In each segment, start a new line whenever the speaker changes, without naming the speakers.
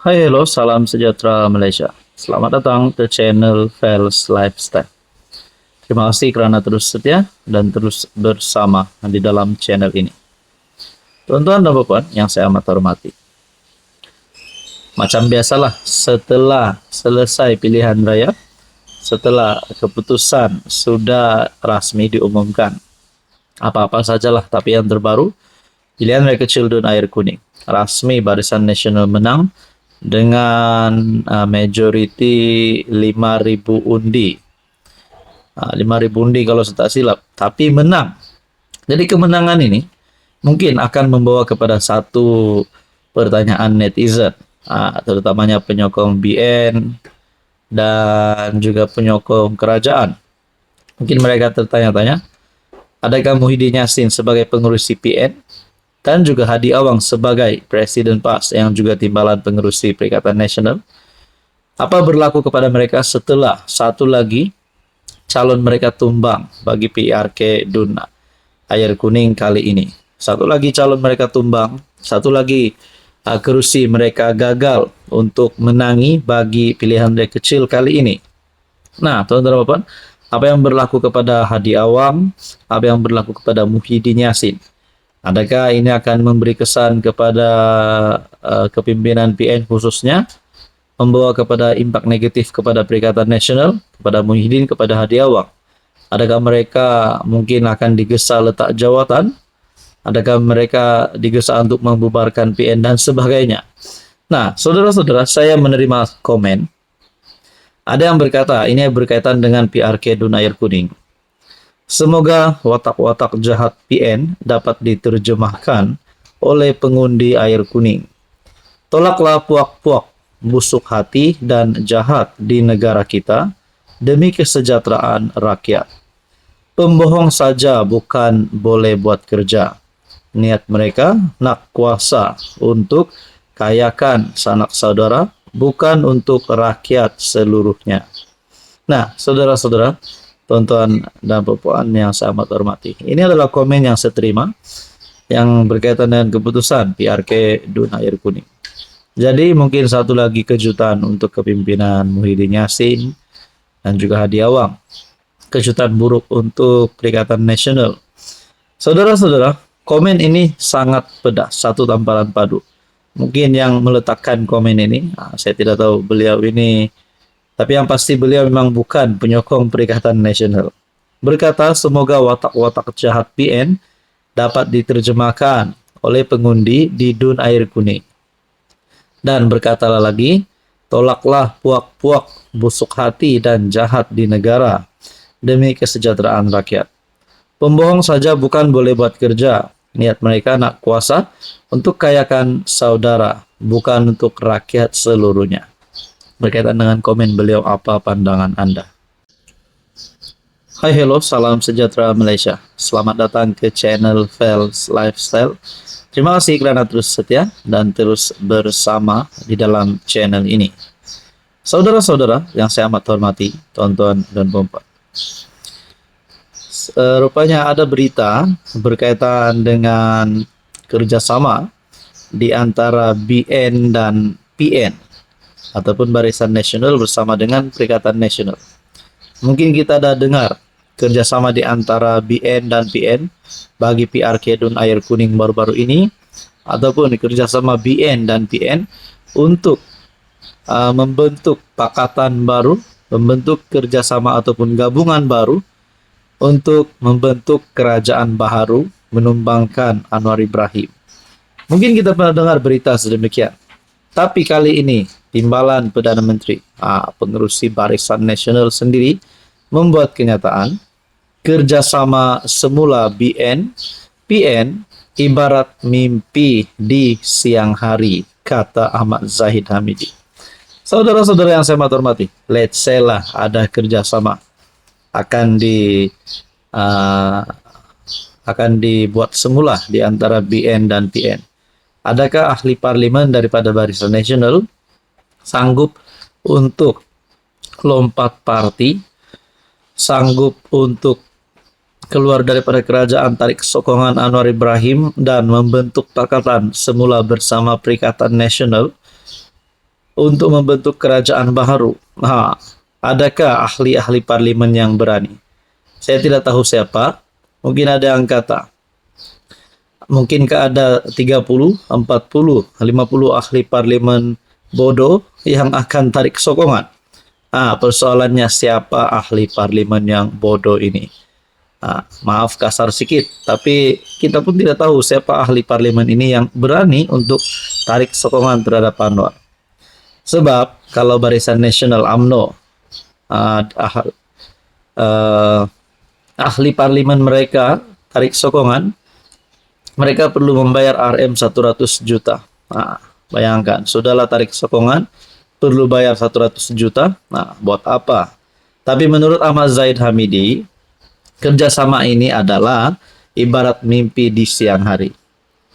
Hai, halo, salam sejahtera Malaysia. Selamat datang ke channel Fels Lifestyle. Terima kasih karena terus setia dan terus bersama di dalam channel ini. Tuan-tuan dan puan yang saya amat hormati. Macam biasalah, setelah selesai pilihan raya, setelah keputusan sudah rasmi diumumkan, apa-apa sajalah, tapi yang terbaru, pilihan raya kecil DUN Air Kuning. Rasmi Barisan Nasional menang dengan majority 5.000 undi. 5.000 undi kalau saya tak silap, tapi menang. Jadi kemenangan ini mungkin akan membawa kepada satu pertanyaan netizen, terutamanya penyokong BN dan juga penyokong kerajaan. Mungkin mereka tertanya-tanya, adakah Muhyiddin Yassin sebagai pengurus CPN dan juga Hadi Awang sebagai Presiden PAS yang juga timbalan pengerusi Perikatan Nasional, apa berlaku kepada mereka setelah satu lagi calon mereka tumbang bagi PRK DUN Air Kuning kali ini. Satu lagi calon mereka tumbang, satu lagi kerusi mereka gagal untuk menangi bagi pilihan raya kecil kali ini. Nah, teman-teman bapak, apa yang berlaku kepada Hadi Awang, apa yang berlaku kepada Muhyiddin Yassin? Adakah ini akan memberi kesan kepada kepimpinan PN khususnya, membawa kepada impak negatif kepada Perikatan Nasional, kepada Muhyiddin, kepada Hadi Awang? Adakah mereka mungkin akan digesa letak jawatan? Adakah mereka digesa untuk membubarkan PN dan sebagainya? Nah, saudara-saudara, saya menerima komen. Ada yang berkata, ini berkaitan dengan PRK DUN Air Kuning. Semoga watak-watak jahat PN dapat diterjemahkan oleh pengundi Air Kuning. Tolaklah puak-puak, busuk hati dan jahat di negara kita demi kesejahteraan rakyat. Pembohong saja bukan boleh buat kerja. Niat mereka nak kuasa untuk kayakan sanak saudara, bukan untuk rakyat seluruhnya. Nah, saudara-saudara, tuan-tuan dan puan yang saya amat hormati, ini adalah komen yang saya terima yang berkaitan dengan keputusan PRK DUN Air Kuning. Jadi mungkin satu lagi kejutan untuk kepimpinan Muhyiddin Yassin dan juga Hadi Awang. Kejutan buruk untuk Perikatan Nasional. Saudara-saudara, komen ini sangat pedas, satu tamparan padu. Mungkin yang meletakkan komen ini, saya tidak tahu beliau ini, tapi yang pasti beliau memang bukan penyokong Perikatan Nasional. Berkata, semoga watak-watak jahat PN dapat diterjemahkan oleh pengundi di DUN Air Kuning. Dan berkatalah lagi, tolaklah puak-puak, busuk hati dan jahat di negara demi kesejahteraan rakyat. Pembohong saja bukan boleh buat kerja. Niat mereka nak kuasa untuk kayakan saudara, bukan untuk rakyat seluruhnya. Berkaitan dengan komen beliau, apa pandangan Anda? Hai, hello, salam sejahtera Malaysia. Selamat datang ke channel Fels Lifestyle. Terima kasih kerana terus setia dan terus bersama di dalam channel ini. Saudara-saudara yang saya amat hormati, tuan-tuan dan puan. Rupanya ada berita berkaitan dengan kerjasama di antara BN dan PN ataupun Barisan Nasional bersama dengan Perikatan Nasional. Mungkin kita dah dengar kerjasama di antara BN dan PN bagi PRK DUN Air Kuning baru-baru ini, ataupun kerjasama BN dan PN untuk membentuk pakatan baru, membentuk kerjasama ataupun gabungan baru untuk membentuk kerajaan baharu menumbangkan Anwar Ibrahim. Mungkin kita pernah dengar berita sedemikian. Tapi kali ini timbalan Perdana Menteri, pengerusi Barisan Nasional sendiri membuat kenyataan kerjasama semula BN, PN ibarat mimpi di siang hari, kata Ahmad Zahid Hamidi. Saudara-saudara yang saya hormati, let's say lah ada kerjasama akan dibuat semula di antara BN dan PN. Adakah ahli parlimen daripada Barisan Nasional sanggup untuk lompat parti, sanggup untuk keluar daripada kerajaan, tarik sokongan Anwar Ibrahim dan membentuk pakatan semula bersama Perikatan Nasional untuk membentuk kerajaan baru. Adakah ahli-ahli parlimen yang berani? Saya tidak tahu siapa. Mungkin ada yang kata, mungkinkah ada 30, 40, 50 ahli parlimen bodoh yang akan tarik sokongan? Persoalannya siapa ahli parlimen yang bodoh ini? Maaf kasar sedikit, tapi kita pun tidak tahu siapa ahli parlimen ini yang berani untuk tarik sokongan terhadap Anwar. Sebab kalau Barisan Nasional UMNO, ahli parlimen mereka tarik sokongan, mereka perlu membayar RM 100 juta. Bayangkan, sudahlah tarik sokongan, perlu bayar 100 juta. Buat apa? Tapi menurut Ahmad Zahid Hamidi, kerjasama ini adalah ibarat mimpi di siang hari.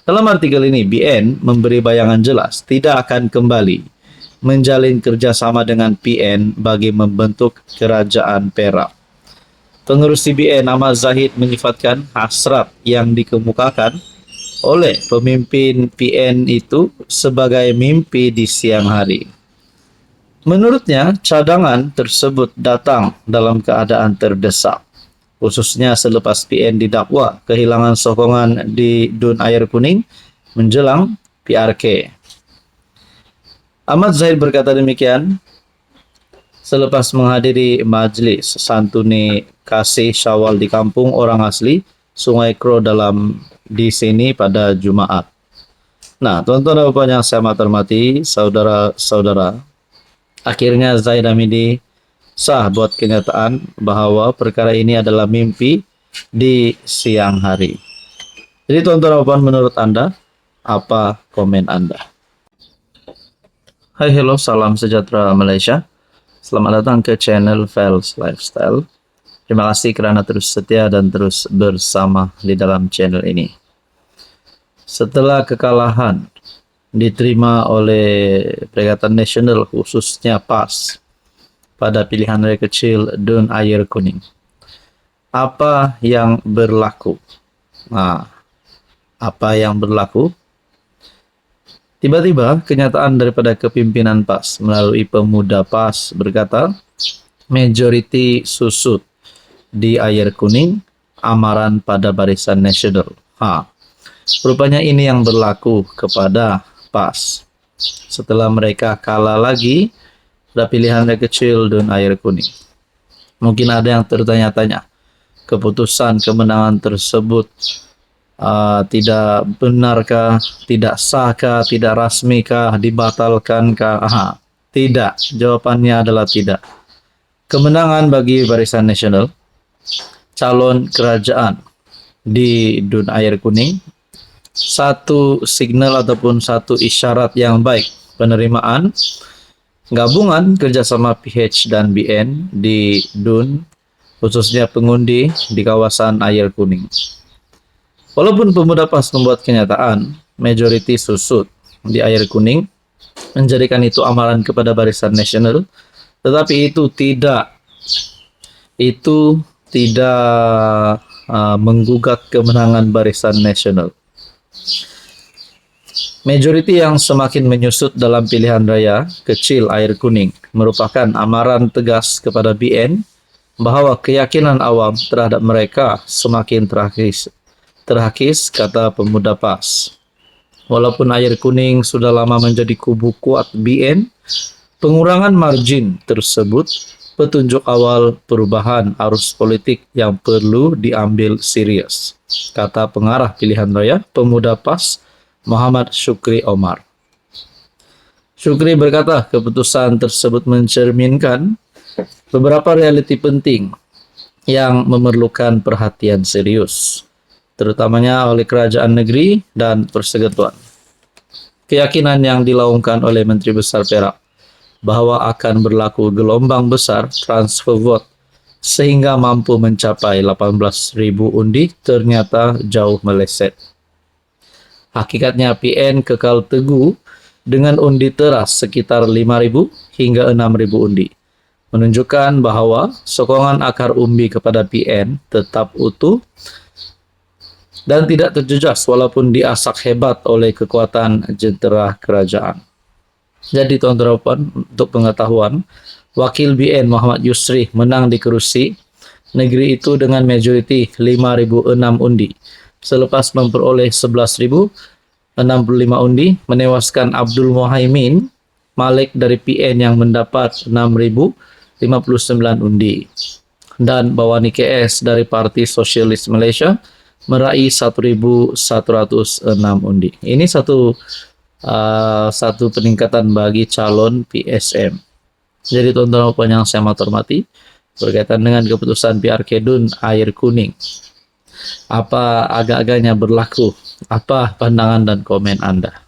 Dalam artikel ini, BN memberi bayangan jelas tidak akan kembali menjalin kerjasama dengan PN bagi membentuk kerajaan Perak. Pengurus CBN Ahmad Zahid menyifatkan hasrat yang dikemukakan oleh pemimpin PN itu sebagai mimpi di siang hari. Menurutnya, cadangan tersebut datang dalam keadaan terdesak, khususnya selepas PN didakwa kehilangan sokongan di DUN Air Kuning menjelang PRK. Ahmad Zahid berkata demikian selepas menghadiri majlis santuni kasih Syawal di kampung orang asli Sungai Kro di sini pada Jumat. Tuan-tuan dan puan yang saya hormati, saudara-saudara, akhirnya Zahid Hamidi sah buat kenyataan bahwa perkara ini adalah mimpi di siang hari. Jadi tuan-tuan dan puan, menurut Anda, apa komen Anda? Hai, hello, salam sejahtera Malaysia. Selamat datang ke channel Fels Lifestyle. Terima kasih kerana terus setia dan terus bersama di dalam channel ini. Setelah kekalahan diterima oleh Perikatan Nasional, khususnya PAS, pada pilihan raya kecil DUN Air Kuning, apa yang berlaku? Apa yang berlaku? Tiba-tiba kenyataan daripada kepimpinan PAS melalui pemuda PAS berkata, majoriti susut di Air Kuning, amaran pada Barisan Nasional. Rupanya ini yang berlaku kepada PAS setelah mereka kalah lagi pada pilihan raya kecil DUN Air Kuning. Mungkin ada yang tertanya-tanya, keputusan kemenangan tersebut tidak benarkah, tidak sahkah, tidak rasmikah, dibatalkankah? Tidak. Jawabannya adalah tidak. Kemenangan bagi Barisan Nasional, calon kerajaan di DUN Air Kuning, satu signal ataupun satu isyarat yang baik penerimaan gabungan kerjasama PH dan BN di DUN, khususnya pengundi di kawasan Air Kuning. Walaupun pemuda PAS membuat kenyataan majoriti susut di Air Kuning menjadikan itu amaran kepada Barisan Nasional, tetapi itu tidak menggugat kemenangan Barisan Nasional. Majoriti yang semakin menyusut dalam pilihan raya kecil Air Kuning merupakan amaran tegas kepada BN bahwa keyakinan awam terhadap mereka semakin terhakis, kata pemuda PAS. Walaupun Air Kuning sudah lama menjadi kubu kuat BN, pengurangan margin tersebut petunjuk awal perubahan arus politik yang perlu diambil serius, kata pengarah pilihan raya pemuda PAS Muhammad Syukri Omar. Syukri berkata keputusan tersebut mencerminkan beberapa realiti penting yang memerlukan perhatian serius, terutamanya oleh kerajaan negeri dan persekutuan. Keyakinan yang dilaungkan oleh Menteri Besar Perak bahwa akan berlaku gelombang besar transfer vote sehingga mampu mencapai 18.000 undi ternyata jauh meleset. Hakikatnya PN kekal teguh dengan undi teras sekitar 5.000 hingga 6.000 undi, menunjukkan bahwa sokongan akar umbi kepada PN tetap utuh dan tidak terjejas walaupun diasak hebat oleh kekuatan jentera kerajaan. Jadi teman-teman, untuk pengetahuan, Wakil BN Muhammad Yusri menang di kerusi negeri itu dengan majoriti 5.006 undi. Selepas memperoleh 11.065 undi, menewaskan Abdul Muhaimin Malik dari PN yang mendapat 6.059 undi. Dan Bawani KS dari Parti Sosialis Malaysia meraih 1.106 undi. Ini satu peningkatan bagi calon PSM. Jadi teman-teman yang saya hormati, berkaitan dengan keputusan PRK Dun Air Kuning, apa agak-agaknya berlaku? Apa pandangan dan komen Anda?